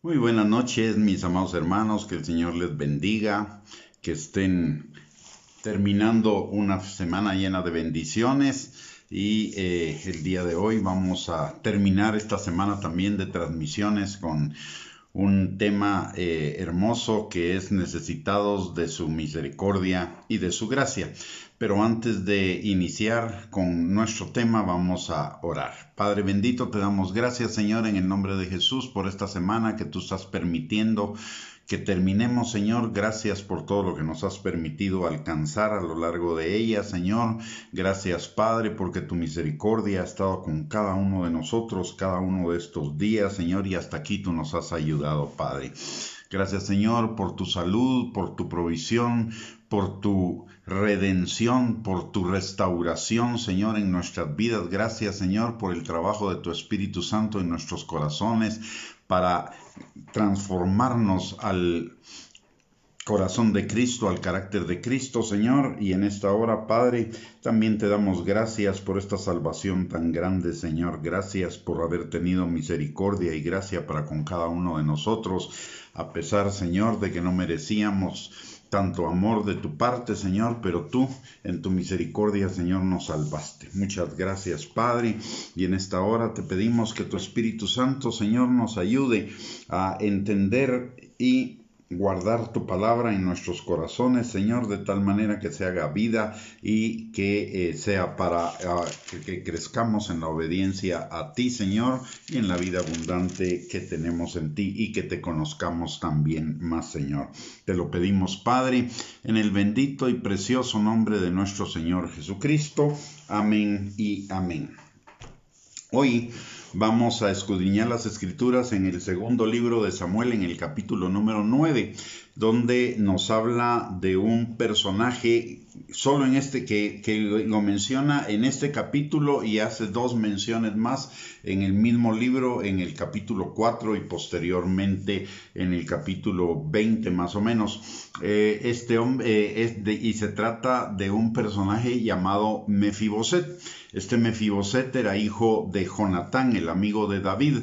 Muy buenas noches, mis amados hermanos, que el Señor les bendiga, que estén terminando una semana llena de bendiciones y el día de hoy vamos a terminar esta semana también de transmisiones con un tema hermoso que es necesitados de su misericordia y de su gracia. Pero antes de iniciar con nuestro tema, vamos a orar. Padre bendito, te damos gracias, Señor, en el nombre de Jesús, por esta semana que tú estás permitiendo que terminemos, Señor. Gracias por todo lo que nos has permitido alcanzar a lo largo de ella, Señor. Gracias, Padre, porque tu misericordia ha estado con cada uno de nosotros, cada uno de estos días, Señor, y hasta aquí tú nos has ayudado, Padre. Gracias, Señor, por tu salud, por tu provisión, por tu redención, por tu restauración, Señor, en nuestras vidas. Gracias, Señor, por el trabajo de tu Espíritu Santo en nuestros corazones para transformarnos al corazón de Cristo, al carácter de Cristo, Señor. Y en esta hora, Padre, también te damos gracias por esta salvación tan grande, Señor. Gracias por haber tenido misericordia y gracia para con cada uno de nosotros, a pesar, Señor, de que no merecíamos tanto amor de tu parte, Señor, pero tú en tu misericordia, Señor, nos salvaste. Muchas gracias, Padre, y en esta hora te pedimos que tu Espíritu Santo, Señor, nos ayude a entender y guardar tu palabra en nuestros corazones, Señor, de tal manera que se haga vida y que sea para que crezcamos en la obediencia a ti, Señor, y en la vida abundante que tenemos en ti y que te conozcamos también más, Señor. Te lo pedimos, Padre, en el bendito y precioso nombre de nuestro Señor Jesucristo. Amén y amén. Hoy vamos a escudriñar las Escrituras en el segundo libro de Samuel, en el capítulo número 9, donde nos habla de un personaje solo en que lo menciona en este capítulo y hace dos menciones más en el mismo libro, en el capítulo 4 y posteriormente en el capítulo 20 más o menos. Este hombre y se trata de un personaje llamado Mefiboset. Este Mefiboset era hijo de Jonatán, el amigo de David.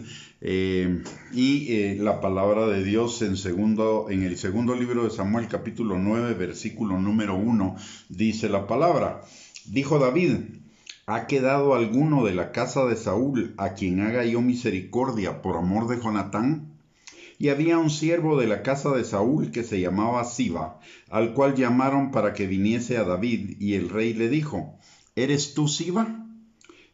La palabra de Dios en el segundo libro de Samuel, capítulo 9, versículo número 1, dice la palabra: dijo David: ¿ha quedado alguno de la casa de Saúl a quien haga yo misericordia por amor de Jonatán? Y había un siervo de la casa de Saúl que se llamaba Siba, al cual llamaron para que viniese a David, y el rey le dijo: ¿eres tú Siba?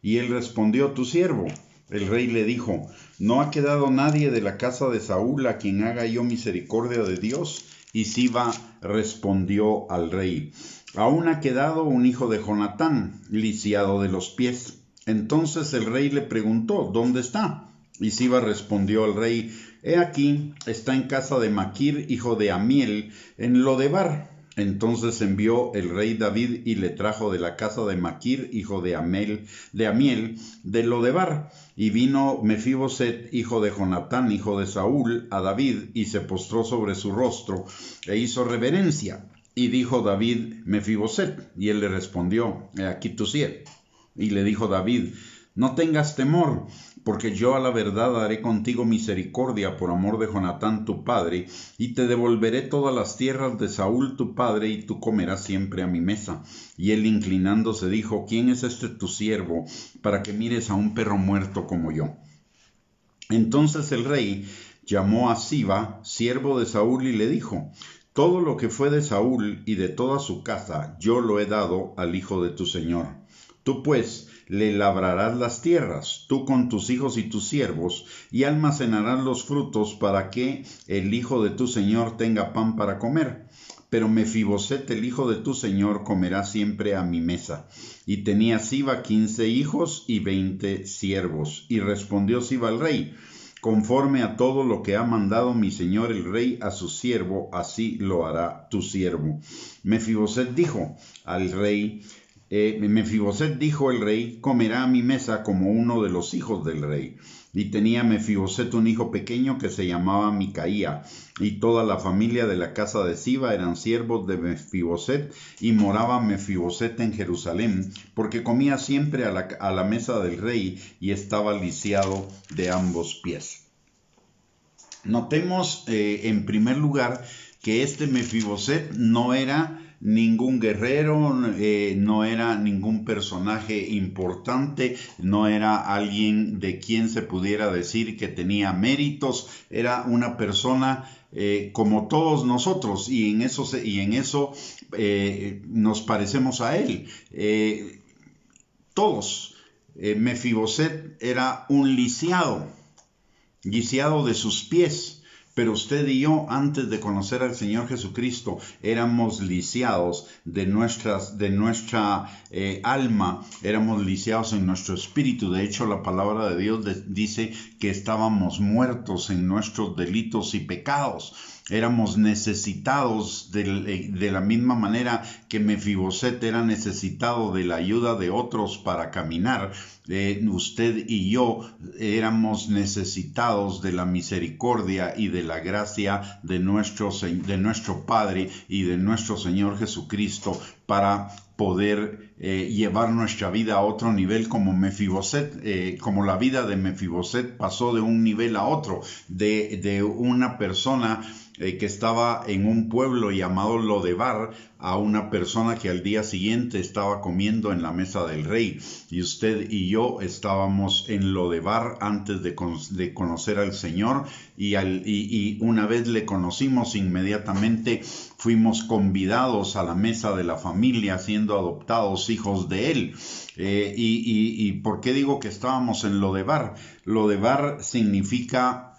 Y él respondió: tu siervo. El rey le dijo: ¿no ha quedado nadie de la casa de Saúl a quien haga yo misericordia de Dios? Y Siba respondió al rey: aún ha quedado un hijo de Jonatán, lisiado de los pies. Entonces el rey le preguntó: ¿dónde está? Y Siba respondió al rey: he aquí, está en casa de Maquir, hijo de Amiel, en Lodebar. Entonces envió el rey David y le trajo de la casa de Maquir, hijo de Amiel, de Lodebar. Y vino Mefiboset, hijo de Jonatán, hijo de Saúl, a David, y se postró sobre su rostro, e hizo reverencia. Y dijo David: Mefiboset. Y él le respondió: he aquí tu siervo. Y le dijo David: no tengas temor, porque yo a la verdad haré contigo misericordia por amor de Jonatán tu padre, y te devolveré todas las tierras de Saúl tu padre, y tú comerás siempre a mi mesa. Y él, inclinándose, dijo: ¿quién es este tu siervo, para que mires a un perro muerto como yo? Entonces el rey llamó a Siba, siervo de Saúl, y le dijo: todo lo que fue de Saúl y de toda su casa yo lo he dado al hijo de tu señor. Tú pues le labrarás las tierras, tú con tus hijos y tus siervos, y almacenarás los frutos para que el hijo de tu señor tenga pan para comer. Pero Mefiboset, el hijo de tu señor, comerá siempre a mi mesa. Y tenía Siba 15 hijos y 20 siervos. Y respondió Siba al rey: conforme a todo lo que ha mandado mi señor el rey a su siervo, así lo hará tu siervo. Mefiboset dijo el rey: comerá a mi mesa como uno de los hijos del rey. Y tenía Mefiboset un hijo pequeño que se llamaba Micaía, y toda la familia de la casa de Siba eran siervos de Mefiboset, y moraba Mefiboset en Jerusalén, porque comía siempre a la mesa del rey, y estaba lisiado de ambos pies. Notemos en primer lugar que este Mefiboset no era ningún guerrero, no era ningún personaje importante, no era alguien de quien se pudiera decir que tenía méritos, era una persona como todos nosotros, y en eso nos parecemos a él. Todos. Mefiboset era un lisiado de sus pies. Pero usted y yo, antes de conocer al Señor Jesucristo, éramos lisiados de nuestra alma, éramos lisiados en nuestro espíritu. De hecho, la palabra de Dios dice que estábamos muertos en nuestros delitos y pecados. Éramos necesitados de la misma manera que Mefiboset era necesitado de la ayuda de otros para caminar. Usted y yo éramos necesitados de la misericordia y de la gracia de nuestro Padre y de nuestro Señor Jesucristo para poder llevar nuestra vida a otro nivel como Mefiboset, como la vida de Mefiboset pasó de un nivel a otro, de una persona que estaba en un pueblo llamado Lodebar a una persona que al día siguiente estaba comiendo en la mesa del rey. Y usted y yo estábamos en Lodebar antes de conocer al Señor, y una vez le conocimos, inmediatamente fuimos convidados a la mesa de la familia, siendo adoptados hijos de él. ¿Y por qué digo que estábamos en Lodebar? Lodebar significa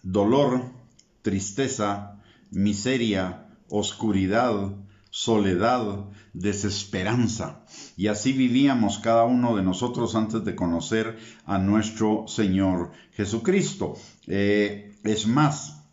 dolor, tristeza, miseria, oscuridad, soledad, desesperanza. Y así vivíamos cada uno de nosotros antes de conocer a nuestro Señor Jesucristo. Es más,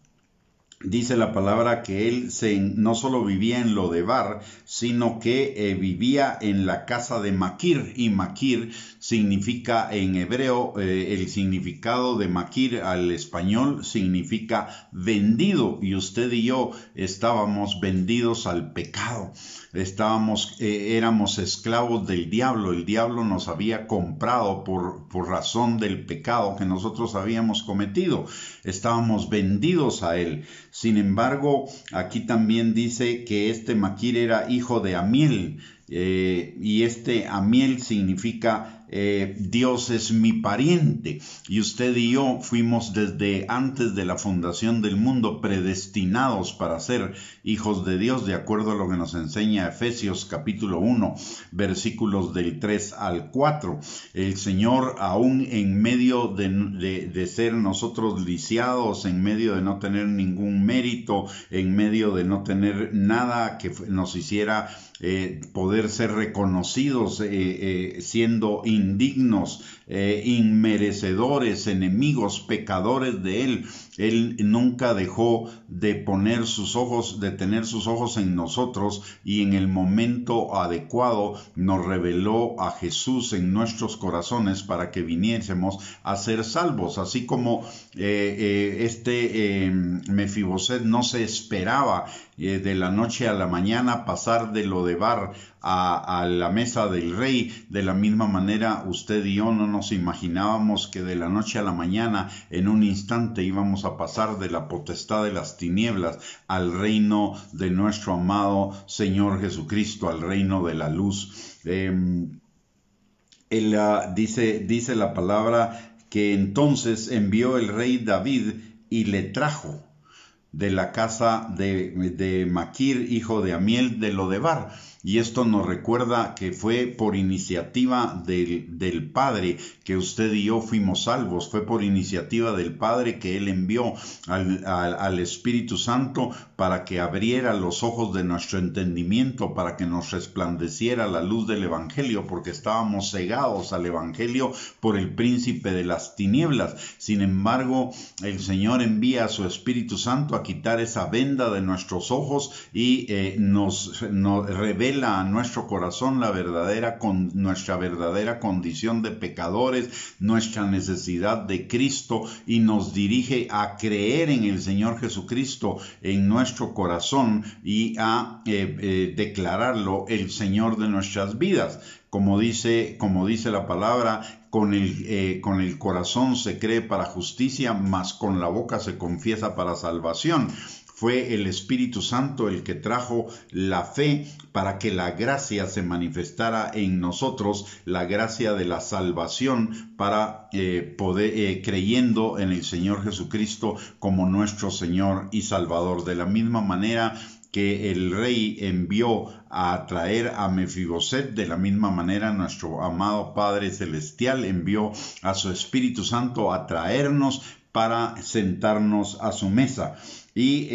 dice la palabra que él no solo vivía en Lodebar, sino que vivía en la casa de Maquir. Y Maquir significa en hebreo, el significado de Maquir al español significa vendido. Y usted y yo estábamos vendidos al pecado. Éramos esclavos del diablo. El diablo nos había comprado por razón del pecado que nosotros habíamos cometido. Estábamos vendidos a él. Sin embargo, aquí también dice que este Maquir era hijo de Amiel, y este Amiel significa Dios es mi pariente. Y usted y yo fuimos desde antes de la fundación del mundo predestinados para ser hijos de Dios, de acuerdo a lo que nos enseña Efesios capítulo 1, versículos del 3 al 4. El Señor, aún en medio de ser nosotros lisiados, en medio de no tener ningún mérito, en medio de no tener nada que nos hiciera poder ser reconocidos, siendo indignos, inmerecedores, enemigos, pecadores de Él nunca dejó de tener sus ojos en nosotros, y en el momento adecuado nos reveló a Jesús en nuestros corazones para que viniésemos a ser salvos. Así como Mefiboset no se esperaba de la noche a la mañana pasar de Lodebar a la mesa del rey, de la misma manera usted y yo no nos imaginábamos que de la noche a la mañana, en un instante, íbamos a pasar de la potestad de las tinieblas al reino de nuestro amado Señor Jesucristo, al reino de la luz. Dice la palabra que entonces envió el rey David y le trajo de la casa de Maquir, hijo de Amiel de Lodebar. Y esto nos recuerda que fue por iniciativa del Padre que usted y yo fuimos salvos. Fue por iniciativa del Padre que Él envió al Espíritu Santo para que abriera los ojos de nuestro entendimiento, para que nos resplandeciera la luz del Evangelio, porque estábamos cegados al Evangelio por el príncipe de las tinieblas. Sin embargo, el Señor envía a su Espíritu Santo a quitar esa venda de nuestros ojos y nos revela revela a nuestro corazón nuestra verdadera condición de pecadores, nuestra necesidad de Cristo, y nos dirige a creer en el Señor Jesucristo en nuestro corazón y a declararlo el Señor de nuestras vidas. Como dice la palabra, con el corazón se cree para justicia, mas con la boca se confiesa para salvación. Fue el Espíritu Santo el que trajo la fe para que la gracia se manifestara en nosotros, la gracia de la salvación para poder creyendo en el Señor Jesucristo como nuestro Señor y Salvador. De la misma manera que el rey envió a traer a Mefiboset, de la misma manera nuestro amado Padre Celestial envió a su Espíritu Santo a traernos para sentarnos a su mesa. Y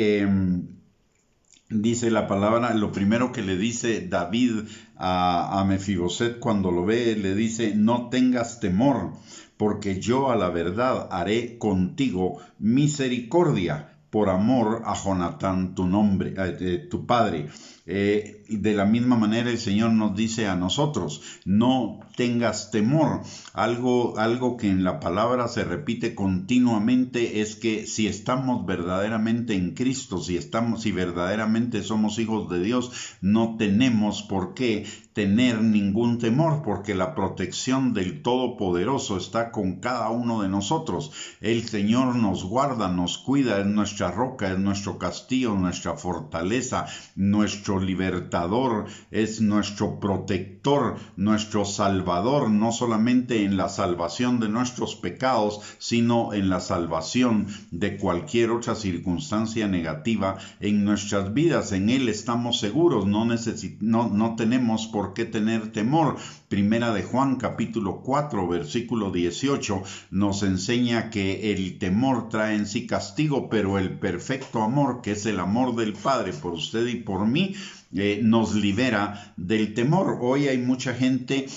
dice la palabra, lo primero que le dice David a Mefiboset cuando lo ve, le dice: no tengas temor, porque yo a la verdad haré contigo misericordia, por amor a Jonatán tu padre. De la misma manera el Señor nos dice a nosotros: no tengas temor. Algo que en la palabra se repite continuamente es que si estamos verdaderamente en Cristo, si verdaderamente somos hijos de Dios, no tenemos por qué tener ningún temor, porque la protección del Todopoderoso está con cada uno de nosotros. El Señor nos guarda, nos cuida, es nuestra roca, es nuestro castillo, nuestra fortaleza, nuestro libertador, es nuestro protector, nuestro salvador, no solamente en la salvación de nuestros pecados, sino en la salvación de cualquier otra circunstancia negativa en nuestras vidas. En Él estamos seguros, no tenemos por qué tener temor. Primera de Juan capítulo 4 versículo 18 nos enseña que el temor trae en sí castigo, pero el perfecto amor, que es el amor del Padre por usted y por mí, nos libera del temor. Hoy hay mucha gente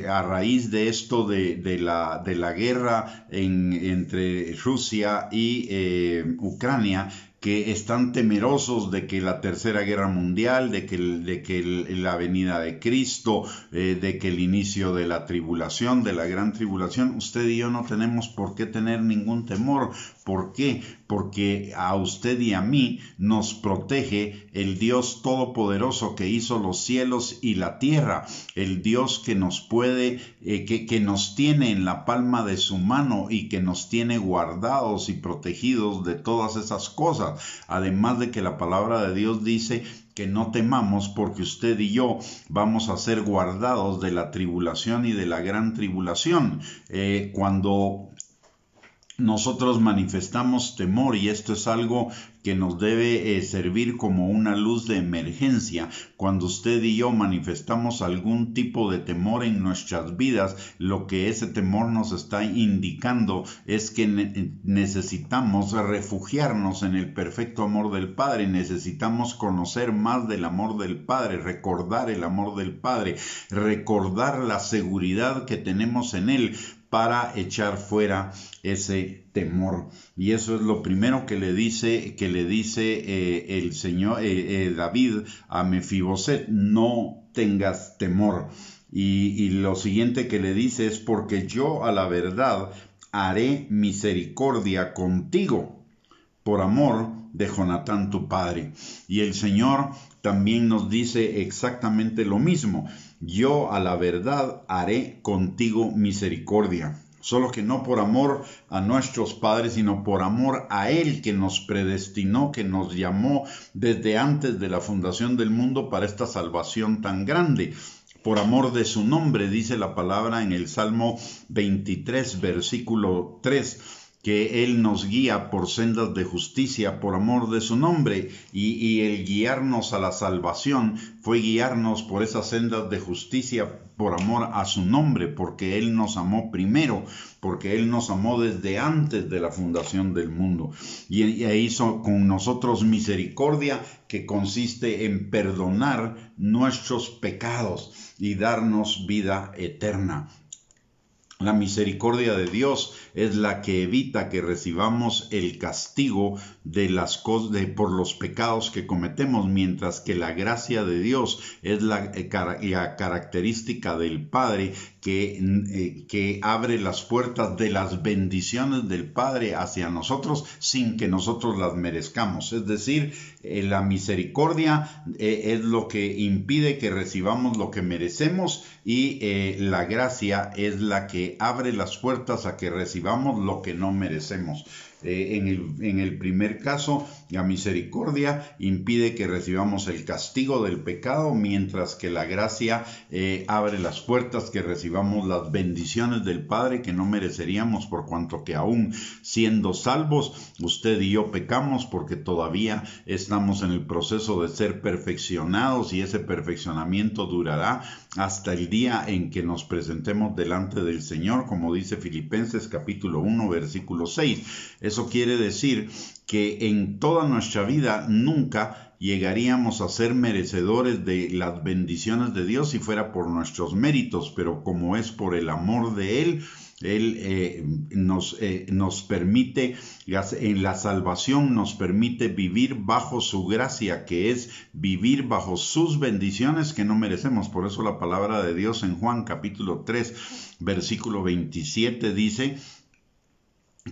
a raíz de esto de la guerra entre Rusia y Ucrania, que están temerosos de que la tercera guerra mundial, de que la venida de Cristo, de que el inicio de la tribulación, de la gran tribulación. Usted y yo no tenemos por qué tener ningún temor. ¿Por qué? Porque a usted y a mí nos protege el Dios Todopoderoso que hizo los cielos y la tierra, el Dios que nos puede, que nos tiene en la palma de su mano y que nos tiene guardados y protegidos de todas esas cosas. Además de que la palabra de Dios dice que no temamos, porque usted y yo vamos a ser guardados de la tribulación y de la gran tribulación. Cuando nosotros manifestamos temor, y esto es algo que nos debe servir como una luz de emergencia, cuando usted y yo manifestamos algún tipo de temor en nuestras vidas, lo que ese temor nos está indicando es que necesitamos refugiarnos en el perfecto amor del Padre, necesitamos conocer más del amor del Padre, recordar el amor del Padre, recordar la seguridad que tenemos en Él, para echar fuera ese temor. Y eso es lo primero que le dice el Señor David a Mefiboset: no tengas temor. Y lo siguiente que le dice es: porque yo a la verdad haré misericordia contigo, por amor de Jonatán tu padre. Y el Señor también nos dice exactamente lo mismo: yo a la verdad haré contigo misericordia. Solo que no por amor a nuestros padres, sino por amor a Él, que nos predestinó, que nos llamó desde antes de la fundación del mundo para esta salvación tan grande. Por amor de su nombre, dice la palabra en el Salmo 23, versículo 3, que Él nos guía por sendas de justicia por amor de su nombre, y el guiarnos a la salvación fue guiarnos por esas sendas de justicia por amor a su nombre, porque Él nos amó primero, porque Él nos amó desde antes de la fundación del mundo, y hizo con nosotros misericordia, que consiste en perdonar nuestros pecados y darnos vida eterna. La misericordia de Dios es la que evita que recibamos el castigo de las cosas por los pecados que cometemos, mientras que la gracia de Dios es la característica del Padre que abre las puertas de las bendiciones del Padre hacia nosotros sin que nosotros las merezcamos. Es decir, la misericordia es lo que impide que recibamos lo que merecemos, y la gracia es la que abre las puertas a que recibamos lo que no merecemos. En el primer caso, la misericordia impide que recibamos el castigo del pecado, mientras que la gracia abre las puertas que recibamos las bendiciones del Padre que no mereceríamos, por cuanto que aún siendo salvos, usted y yo pecamos, porque todavía estamos en el proceso de ser perfeccionados, y ese perfeccionamiento durará hasta el día en que nos presentemos delante del Señor, como dice Filipenses capítulo 1, versículo 6. Eso quiere decir que en toda nuestra vida nunca llegaríamos a ser merecedores de las bendiciones de Dios si fuera por nuestros méritos, pero como es por el amor de Él nos permite, en la salvación nos permite vivir bajo su gracia, que es vivir bajo sus bendiciones que no merecemos. Por eso la palabra de Dios en Juan capítulo 3, versículo 27 dice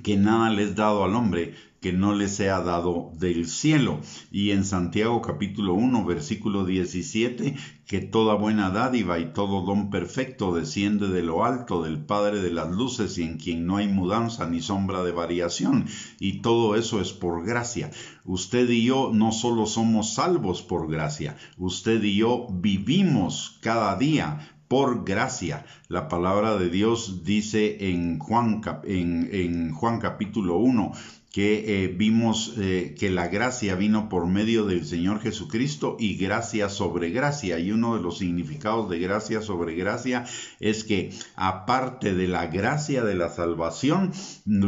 que nada le es dado al hombre que no le sea dado del cielo. Y en Santiago capítulo 1, versículo 17, que toda buena dádiva y todo don perfecto desciende de lo alto, del Padre de las luces, y en quien no hay mudanza ni sombra de variación. Y todo eso es por gracia. Usted y yo no solo somos salvos por gracia, usted y yo vivimos cada día por gracia. La palabra de Dios dice en Juan capítulo 1 que vimos que la gracia vino por medio del Señor Jesucristo, y gracia sobre gracia. Y uno de los significados de gracia sobre gracia es que aparte de la gracia de la salvación,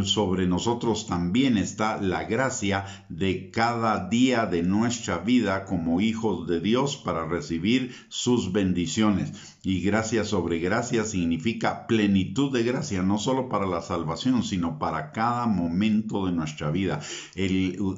sobre nosotros también está la gracia de cada día de nuestra vida como hijos de Dios para recibir sus bendiciones. Y gracia sobre gracia significa plenitud de gracia, no solo para la salvación, sino para cada momento de nuestra vida.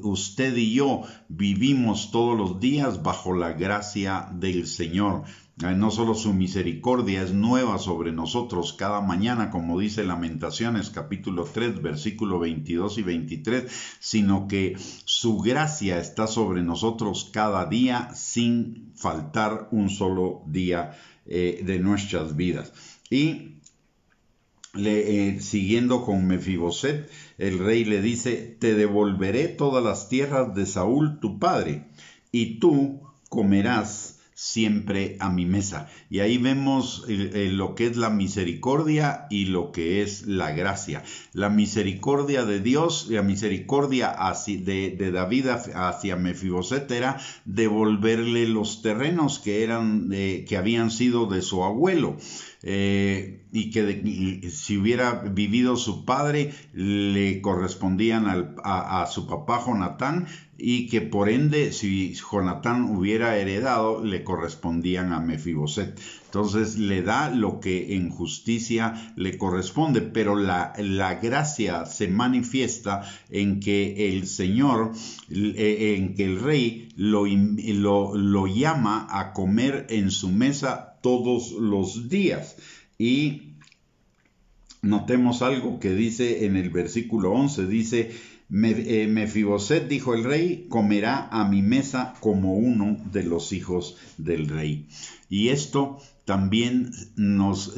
Usted y yo vivimos todos los días bajo la gracia del Señor. No solo su misericordia es nueva sobre nosotros cada mañana, como dice Lamentaciones capítulo 3, versículo 22 y 23, sino que su gracia está sobre nosotros cada día sin faltar un solo día de nuestras vidas. Y siguiendo con Mefiboset, el rey le dice: te devolveré todas las tierras de Saúl tu padre, y tú comerás siempre a mi mesa. Y ahí vemos lo que es la misericordia y lo que es la gracia. La misericordia de Dios, la misericordia de David hacia Mefiboset era devolverle los terrenos que habían sido de su abuelo. Y que si hubiera vivido su padre le correspondían a su papá Jonatán, y que por ende si Jonatán hubiera heredado le correspondían a Mefiboset. Entonces le da lo que en justicia le corresponde, pero la gracia se manifiesta en que el Señor, en que el rey lo llama a comer en su mesa todos los días. Y notemos algo que dice en el versículo 11, dice: Mefiboset, dijo el rey, comerá a mi mesa como uno de los hijos del rey. Y esto también nos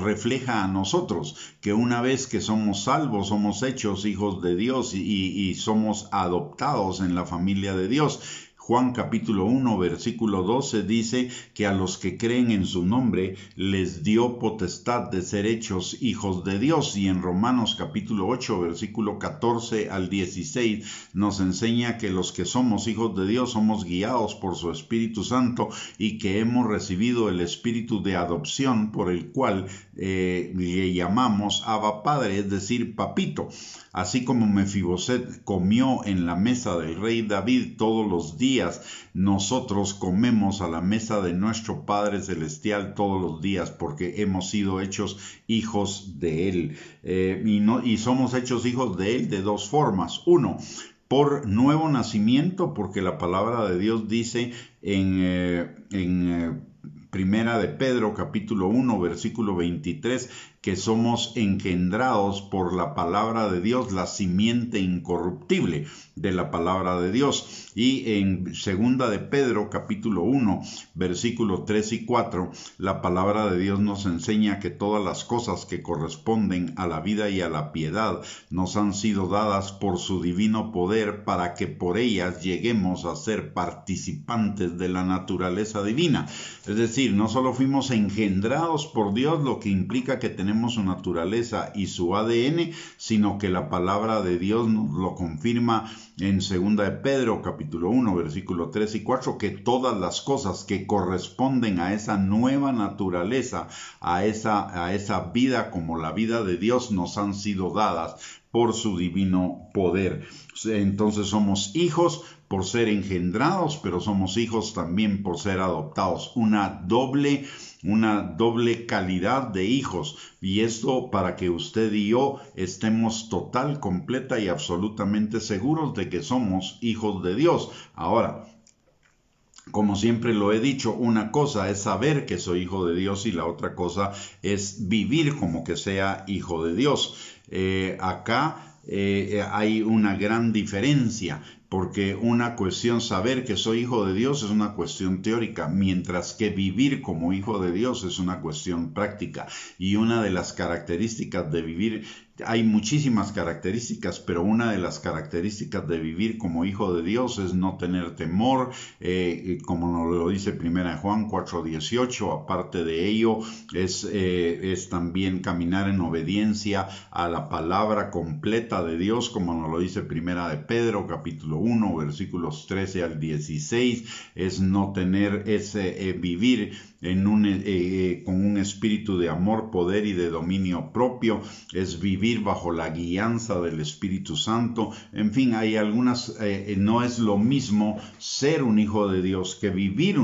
refleja a nosotros, que una vez que somos salvos, somos hechos hijos de Dios y somos adoptados en la familia de Dios. Juan capítulo 1, versículo 12 dice que a los que creen en su nombre les dio potestad de ser hechos hijos de Dios. Y en Romanos capítulo 8, versículo 14 al 16 nos enseña que los que somos hijos de Dios somos guiados por su Espíritu Santo, y que hemos recibido el Espíritu de adopción, por el cual le llamamos Abba Padre, es decir, papito. Así como Mefiboset comió en la mesa del rey David todos los días días. Nosotros comemos a la mesa de nuestro Padre Celestial todos los días porque hemos sido hechos hijos de Él. Y somos hechos hijos de Él de dos formas. Uno, por nuevo nacimiento, porque la palabra de Dios dice en Primera de Pedro, capítulo 1, versículo 23, que somos engendrados por la palabra de Dios, la simiente incorruptible de la palabra de Dios. Y en Segunda de Pedro, capítulo 1, versículo 3 y 4, la palabra de Dios nos enseña que todas las cosas que corresponden a la vida y a la piedad nos han sido dadas por su divino poder para que por ellas lleguemos a ser participantes de la naturaleza divina. Es decir, no solo fuimos engendrados por Dios, lo que implica que tenemos su naturaleza y su ADN, sino que la palabra de Dios nos lo confirma en Segunda de Pedro, capítulo 1, versículo 3 y 4, que todas las cosas que corresponden a esa nueva naturaleza, a esa vida como la vida de Dios, nos han sido dadas por su divino poder. Entonces somos hijos por ser engendrados, pero somos hijos también por ser adoptados. Una doble calidad de hijos, y esto para que usted y yo estemos total, completa y absolutamente seguros de que somos hijos de Dios. Ahora, como siempre lo he dicho, una cosa es saber que soy hijo de Dios y la otra cosa es vivir como que sea hijo de Dios. Acá hay una gran diferencia, porque una cuestión saber que soy hijo de Dios es una cuestión teórica, mientras que vivir como hijo de Dios es una cuestión práctica. Y una de las características de vivir, hay muchísimas características, pero una de las características de vivir como hijo de Dios es no tener temor, como nos lo dice 1 Juan 4:18. Aparte de ello, es también caminar en obediencia a la palabra completa de Dios, como nos lo dice 1 de Pedro, capítulo 1, versículos 13 al 16, es no tener vivir con un espíritu de amor, poder y de dominio propio, es vivir bajo la guianza del Espíritu Santo. En fin, hay algunas, no es lo mismo ser un hijo de Dios que vivir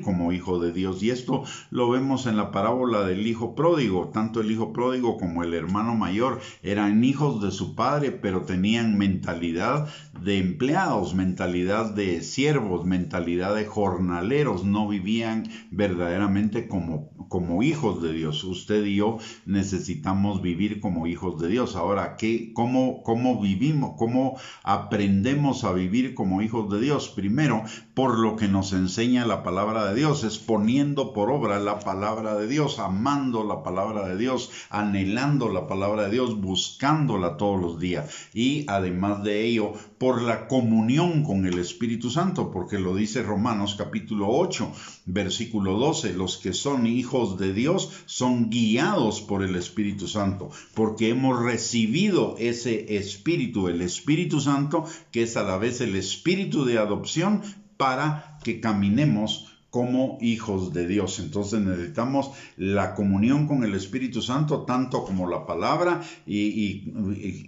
como hijo de Dios, y esto lo vemos en la parábola del hijo pródigo. Tanto el hijo pródigo como el hermano mayor eran hijos de su padre, pero tenían mentalidad de empleados, mentalidad de siervos, mentalidad de jornaleros, no vivían verdaderamente como hijos de Dios. Usted y yo necesitamos vivir como hijos de Dios. Ahora, ¿cómo vivimos? ¿Cómo aprendemos a vivir como hijos de Dios? Primero, por lo que nos enseña la palabra de Dios, es poniendo por obra la palabra de Dios, amando la palabra de Dios, anhelando la palabra de Dios, buscándola todos los días. Y además de ello, por la comunión con el Espíritu Santo, porque lo dice Romanos capítulo 8, versículo 12, los que son hijos de Dios son guiados por el Espíritu Santo, porque hemos recibido ese Espíritu, el Espíritu Santo, que es a la vez el Espíritu de adopción, para que caminemos como hijos de Dios. Entonces necesitamos la comunión con el Espíritu Santo, tanto como la palabra, y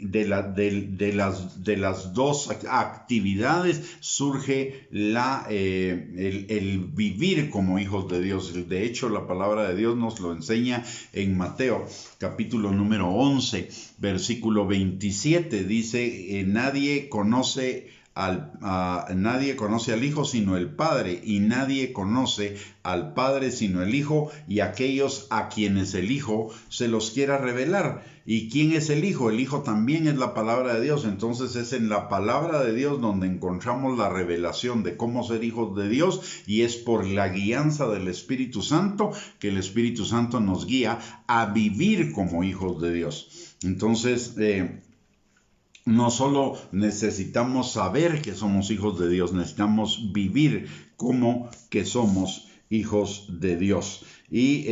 de las dos actividades surge el vivir como hijos de Dios. De hecho, la palabra de Dios nos lo enseña en Mateo capítulo número 11, versículo 27. Dice, nadie conoce al Hijo sino el Padre, y nadie conoce al Padre sino el Hijo, y aquellos a quienes el Hijo se los quiera revelar. ¿Y quién es el Hijo? El Hijo también es la palabra de Dios. Entonces es en la palabra de Dios donde encontramos la revelación de cómo ser hijos de Dios, y es por la guianza del Espíritu Santo que el Espíritu Santo nos guía a vivir como hijos de Dios. Entonces, no solo necesitamos saber que somos hijos de Dios, necesitamos vivir como que somos hijos de Dios. Y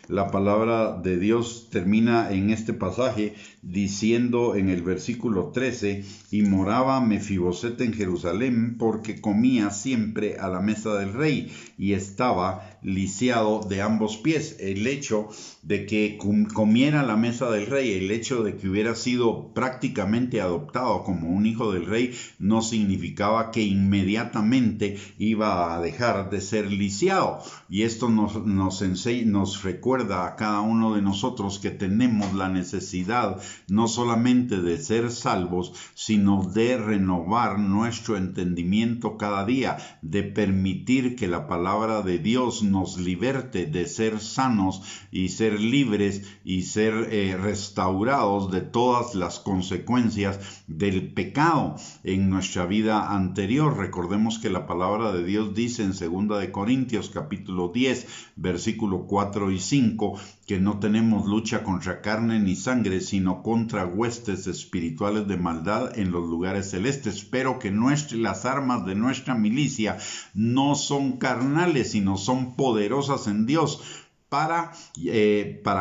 la palabra de Dios termina en este pasaje diciendo en el versículo 13, y moraba Mefiboset en Jerusalén porque comía siempre a la mesa del rey y estaba lisiado de ambos pies. El hecho de que comiera la mesa del rey, el hecho de que hubiera sido prácticamente adoptado como un hijo del rey, no significaba que inmediatamente iba a dejar de ser lisiado. Y esto nos recuerda a cada uno de nosotros que tenemos la necesidad no solamente de ser salvos, sino de renovar nuestro entendimiento cada día, de permitir que la palabra de Dios nos liberte de ser sanos y ser libres y ser restaurados de todas las consecuencias del pecado en nuestra vida anterior. Recordemos que la palabra de Dios dice en 2 de Corintios capítulo 10 versículo 4 y 5 que no tenemos lucha contra carne ni sangre, sino contra huestes espirituales de maldad en los lugares celestes, pero que las armas de nuestra milicia no son carnales, sino son poderosas en Dios. ¿Para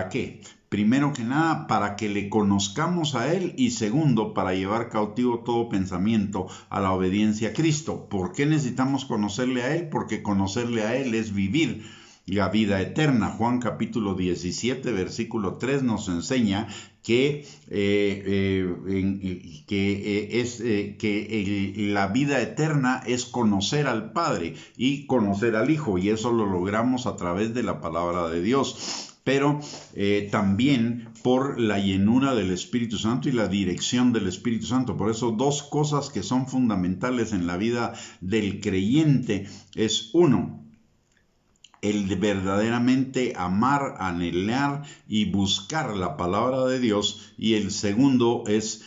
qué? Primero que nada, para que le conozcamos a Él, y segundo, para llevar cautivo todo pensamiento a la obediencia a Cristo. ¿Por qué necesitamos conocerle a Él? Porque conocerle a Él es vivir la vida eterna. Juan capítulo 17 versículo 3 nos enseña que la vida eterna es conocer al Padre y conocer al Hijo, y eso lo logramos a través de la palabra de Dios, pero también por la llenura del Espíritu Santo y la dirección del Espíritu Santo. Por eso, dos cosas que son fundamentales en la vida del creyente es: uno, el de verdaderamente amar, anhelar y buscar la palabra de Dios, y el segundo es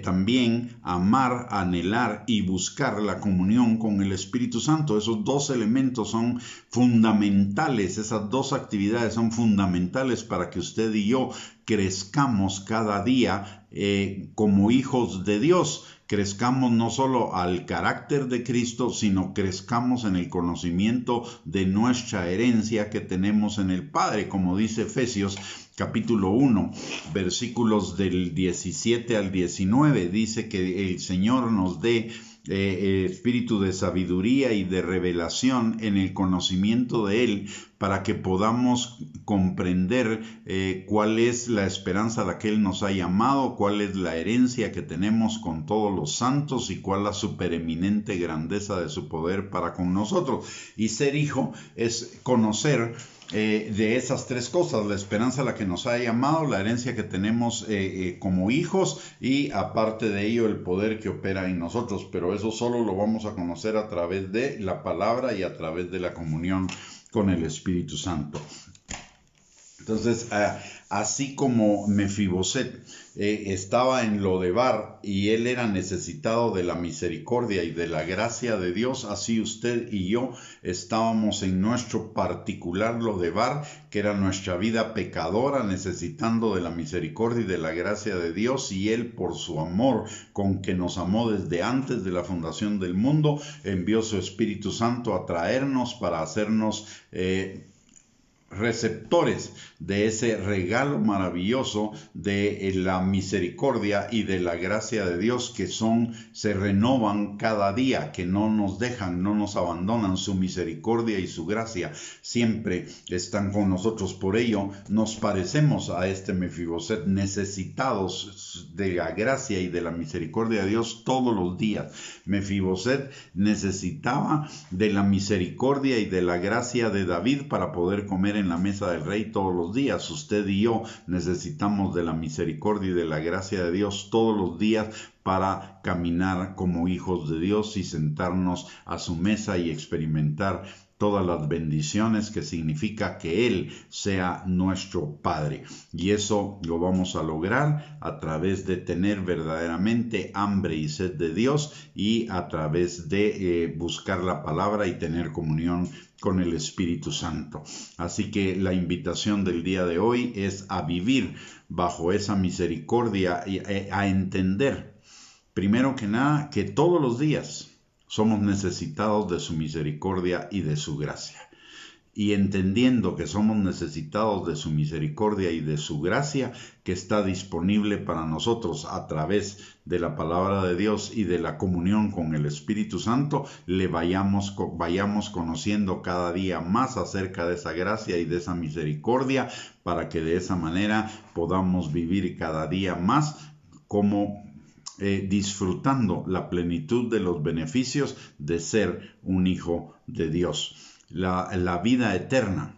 también amar, anhelar y buscar la comunión con el Espíritu Santo. Esos dos elementos son fundamentales, esas dos actividades son fundamentales para que usted y yo crezcamos cada día como hijos de Dios. Crezcamos no solo al carácter de Cristo, sino crezcamos en el conocimiento de nuestra herencia que tenemos en el Padre, como dice Efesios capítulo 1, versículos del 17 al 19, dice que el Señor nos dé espíritu de sabiduría y de revelación en el conocimiento de Él, para que podamos comprender cuál es la esperanza a la que Él nos ha llamado, cuál es la herencia que tenemos con todos los santos y cuál la supereminente grandeza de su poder para con nosotros. Y ser hijo es conocer de esas tres cosas: la esperanza a la que nos ha llamado, la herencia que tenemos como hijos, y aparte de ello el poder que opera en nosotros. Pero eso solo lo vamos a conocer a través de la palabra y a través de la comunión con el Espíritu Santo. Entonces, así como Mefiboset estaba en Lodebar y él era necesitado de la misericordia y de la gracia de Dios, así usted y yo estábamos en nuestro particular Lodebar, que era nuestra vida pecadora, necesitando de la misericordia y de la gracia de Dios, y Él, por su amor con que nos amó desde antes de la fundación del mundo, envió su Espíritu Santo a traernos para hacernos receptores de ese regalo maravilloso de la misericordia y de la gracia de Dios, que se renovan cada día, que no nos dejan, no nos abandonan. Su misericordia y su gracia siempre están con nosotros. Por ello nos parecemos a este Mefiboset, necesitados de la gracia y de la misericordia de Dios todos los días. Mefiboset necesitaba de la misericordia y de la gracia de David para poder comer en la mesa del rey todos los días. Usted y yo necesitamos de la misericordia y de la gracia de Dios todos los días para caminar como hijos de Dios y sentarnos a su mesa y experimentar todas las bendiciones que significa que Él sea nuestro Padre. Y eso lo vamos a lograr a través de tener verdaderamente hambre y sed de Dios, y a través de buscar la palabra y tener comunión con el Espíritu Santo. Así que la invitación del día de hoy es a vivir bajo esa misericordia y a entender, primero que nada, que todos los días somos necesitados de su misericordia y de su gracia. y entendiendo que somos necesitados de su misericordia y de su gracia que está disponible para nosotros a través de la palabra de Dios y de la comunión con el Espíritu Santo, le vayamos conociendo cada día más acerca de esa gracia y de esa misericordia, para que de esa manera podamos vivir cada día más como disfrutando la plenitud de los beneficios de ser un hijo de Dios. La vida eterna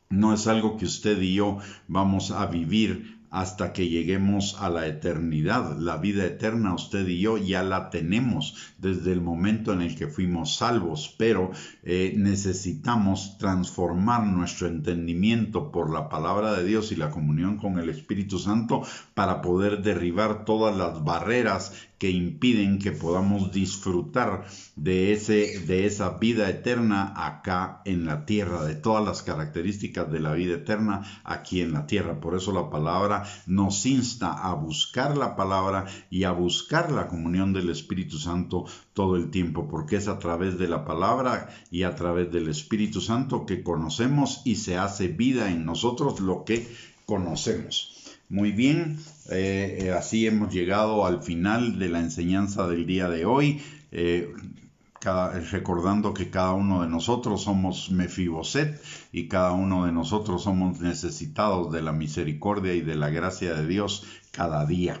no es algo que usted y yo vamos a vivir hasta que lleguemos a la eternidad. La vida eterna usted y yo ya la tenemos desde el momento en el que fuimos salvos, pero necesitamos transformar nuestro entendimiento por la palabra de Dios y la comunión con el Espíritu Santo para poder derribar todas las barreras que impiden que podamos disfrutar de esa vida eterna acá en la tierra, de todas las características de la vida eterna aquí en la tierra. Por eso la palabra nos insta a buscar la palabra y a buscar la comunión del Espíritu Santo todo el tiempo, porque es a través de la palabra y a través del Espíritu Santo que conocemos y se hace vida en nosotros lo que conocemos. Muy bien, así hemos llegado al final de la enseñanza del día de hoy, recordando que cada uno de nosotros somos Mefiboset y cada uno de nosotros somos necesitados de la misericordia y de la gracia de Dios cada día.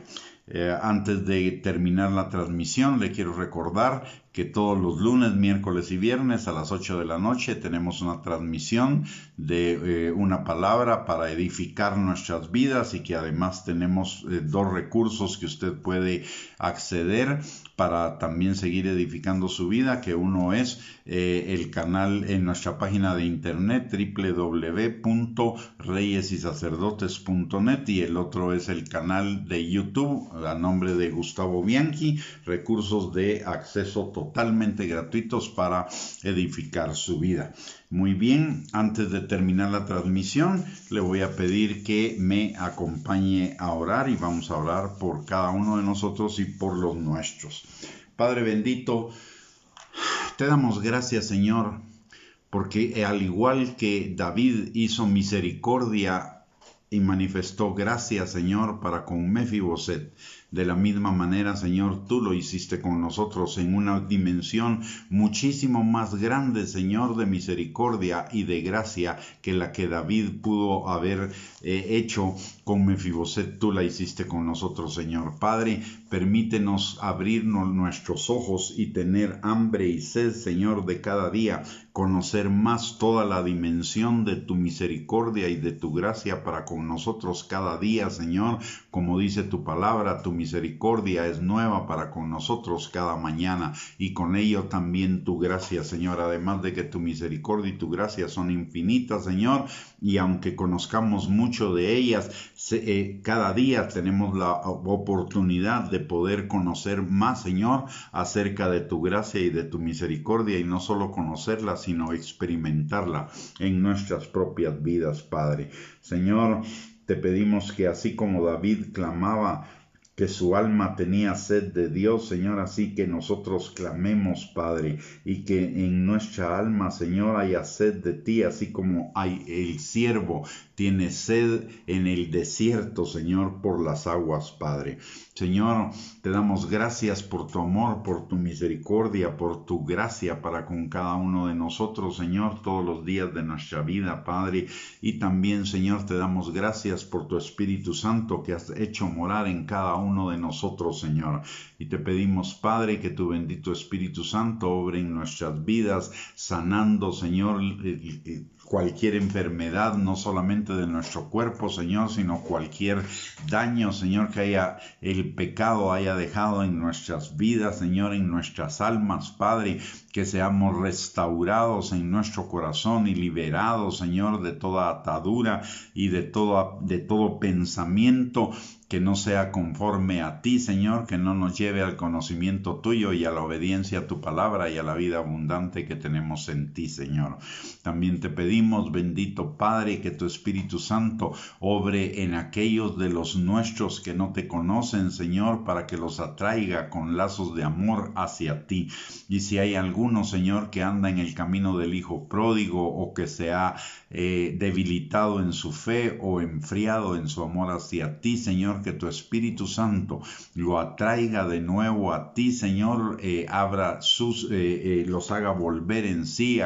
Antes de terminar la transmisión, le quiero recordar que todos los lunes, miércoles y viernes a las 8 de la noche tenemos una transmisión de una palabra para edificar nuestras vidas, y que además tenemos dos recursos que usted puede acceder para también seguir edificando su vida, que uno es el canal en nuestra página de internet www.reyesysacerdotes.net, y el otro es el canal de YouTube a nombre de Gustavo Bianchi, recursos de acceso totalmente gratuitos para edificar su vida. Muy bien, antes de terminar la transmisión, le voy a pedir que me acompañe a orar, y vamos a orar por cada uno de nosotros y por los nuestros. Padre bendito, te damos gracias, Señor, porque al igual que David hizo misericordia y manifestó gracia, Señor, para con Mefiboset, de la misma manera, Señor, tú lo hiciste con nosotros en una dimensión muchísimo más grande, Señor, de misericordia y de gracia que la que David pudo haber hecho con Mefiboset. Tú la hiciste con nosotros, Señor. Padre, permítenos abrirnos nuestros ojos y tener hambre y sed, Señor, de cada día, conocer más toda la dimensión de tu misericordia y de tu gracia para con nosotros cada día, Señor. Como dice tu palabra, tu misericordia es nueva para con nosotros cada mañana, y con ello también tu gracia, Señor. Además de que tu misericordia y tu gracia son infinitas, Señor, y aunque conozcamos mucho de ellas, cada día tenemos la oportunidad de poder conocer más, Señor, acerca de tu gracia y de tu misericordia, y no solo conocerla, sino experimentarla en nuestras propias vidas, Padre. Señor, te pedimos que así como David clamaba que su alma tenía sed de Dios, Señor, así que nosotros clamemos, Padre, y que en nuestra alma, Señor, haya sed de ti, así como hay el siervo tiene sed en el desierto, Señor, por las aguas, Padre. Señor, te damos gracias por tu amor, por tu misericordia, por tu gracia para con cada uno de nosotros, Señor, todos los días de nuestra vida, Padre. Y también, Señor, te damos gracias por tu Espíritu Santo que has hecho morar en cada uno de nosotros, Señor. Y te pedimos, Padre, que tu bendito Espíritu Santo obre en nuestras vidas, sanando, Señor, cualquier enfermedad, no solamente de nuestro cuerpo, Señor, sino cualquier daño, Señor, que el pecado haya dejado en nuestras vidas, Señor, en nuestras almas, Padre, que seamos restaurados en nuestro corazón y liberados, Señor, de toda atadura y de todo pensamiento que no sea conforme a ti, Señor, que no nos lleve al conocimiento tuyo y a la obediencia a tu palabra y a la vida abundante que tenemos en ti, Señor. También te pedimos, bendito Padre, que tu Espíritu Santo obre en aquellos de los nuestros que no te conocen, Señor, para que los atraiga con lazos de amor hacia ti. Y si hay alguno, Señor, que anda en el camino del hijo pródigo o que se ha debilitado en su fe o enfriado en su amor hacia ti, Señor, que tu Espíritu Santo lo atraiga de nuevo a ti, Señor, los haga volver en sí,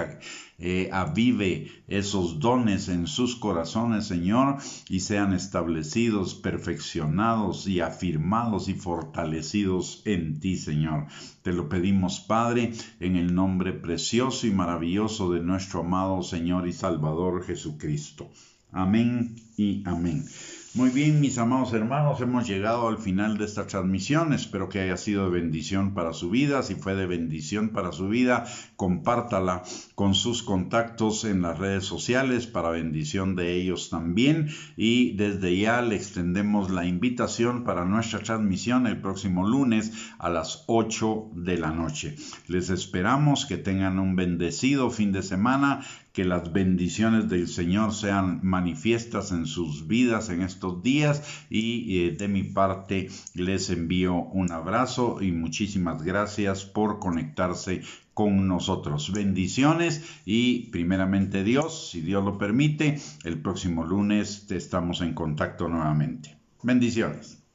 avive esos dones en sus corazones, Señor, y sean establecidos, perfeccionados y afirmados y fortalecidos en ti, Señor. Te lo pedimos, Padre, en el nombre precioso y maravilloso de nuestro amado Señor y Salvador Jesucristo. Amén y amén. Muy bien, mis amados hermanos, hemos llegado al final de esta transmisión. Espero que haya sido de bendición para su vida. Si fue de bendición para su vida, compártala con sus contactos en las redes sociales para bendición de ellos también. Y desde ya le extendemos la invitación para nuestra transmisión el próximo lunes a las 8 de la noche. Les esperamos que tengan un bendecido fin de semana. Que las bendiciones del Señor sean manifiestas en sus vidas en estos días y de mi parte les envío un abrazo y muchísimas gracias por conectarse con nosotros. Bendiciones y primeramente Dios, si Dios lo permite, el próximo lunes estamos en contacto nuevamente. Bendiciones.